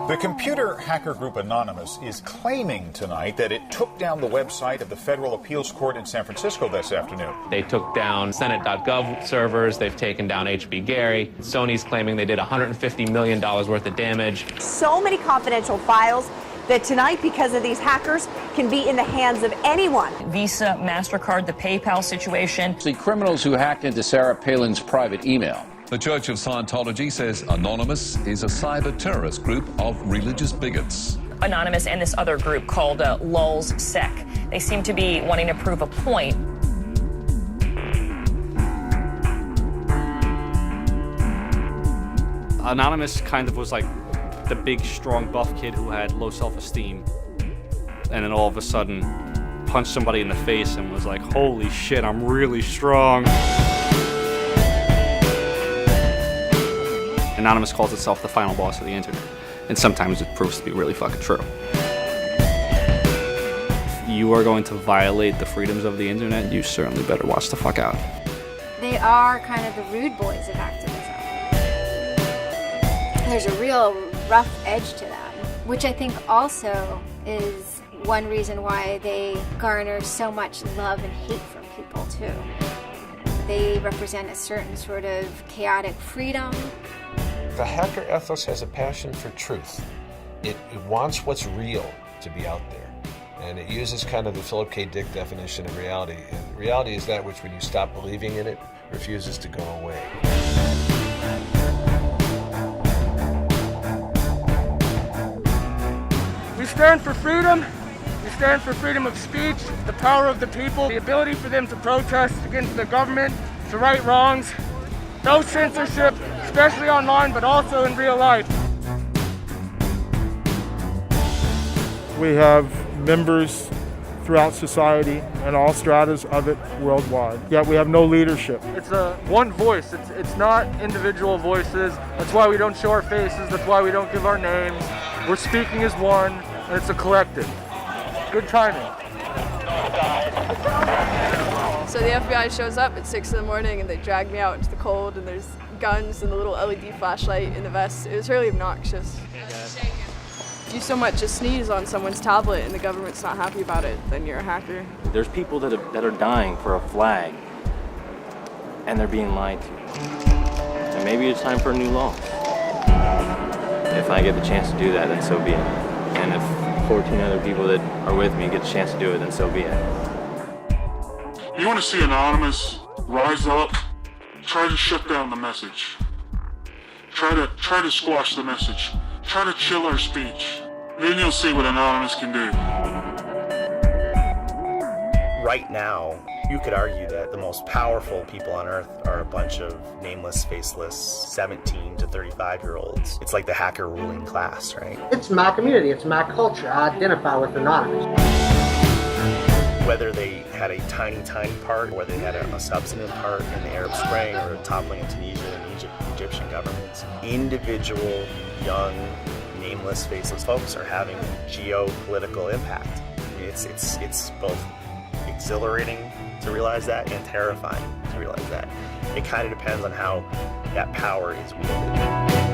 The computer hacker group Anonymous is claiming tonight that it took down the website of the Federal Appeals Court in San Francisco this afternoon. They took down Senate.gov servers. They've taken down HB Gary. Sony's claiming they did $150 million worth of damage. So many confidential files that tonight, because of these hackers, can be in the hands of anyone. Visa, MasterCard, the PayPal situation. The criminals who hacked into Sarah Palin's private email. The Church of Scientology says Anonymous is a cyber terrorist group of religious bigots. Anonymous and this other group called Lulz Sec. They seem to be wanting to prove a point. Anonymous kind of was like the big, strong, buff kid who had low self-esteem. And then all of a sudden punched somebody in the face and was like, holy shit, I'm really strong. Anonymous calls itself the final boss of the internet, and sometimes it proves to be really fucking true. If you are going to violate the freedoms of the internet, you certainly better watch the fuck out. They are kind of the rude boys of activism. There's a real rough edge to them, which I think also is one reason why they garner so much love and hate from people too. They represent a certain sort of chaotic freedom. The hacker ethos has a passion for truth. It wants what's real to be out there. And it uses kind of the Philip K. Dick definition of reality. And reality is that which, when you stop believing in it, refuses to go away. We stand for freedom. We stand for freedom of speech, the power of the people, the ability for them to protest against the government, to right wrongs. No censorship, especially online, but also in real life. We have members throughout society and all stratas of it worldwide, yet we have no leadership. It's one voice, it's not individual voices. That's why we don't show our faces, that's why we don't give our names. We're speaking as one, and it's a collective. Good timing. So the FBI shows up at 6 in the morning and they drag me out into the cold, and there's guns and a little LED flashlight in the vest. It was really obnoxious. If you so much as sneeze on someone's tablet and the government's not happy about it, then you're a hacker. There's people that are dying for a flag, and they're being lied to. And maybe it's time for a new law. If I get the chance to do that, then so be it. And if 14 other people that are with me get the chance to do it, then so be it. You want to see Anonymous rise up, try to shut down the message. Try to squash the message. Try to chill our speech. Then you'll see what Anonymous can do. Right now, you could argue that the most powerful people on Earth are a bunch of nameless, faceless 17 to 35-year-olds. It's like the hacker ruling class, right? It's my community, it's my culture. I identify with Anonymous. Whether they had a tiny part, or whether they had a substantive part in the Arab Spring or toppling of Tunisia and Egyptian governments, individual, young, nameless, faceless folks are having geopolitical impact. It's both exhilarating to realize that and terrifying to realize that. It kind of depends on how that power is wielded.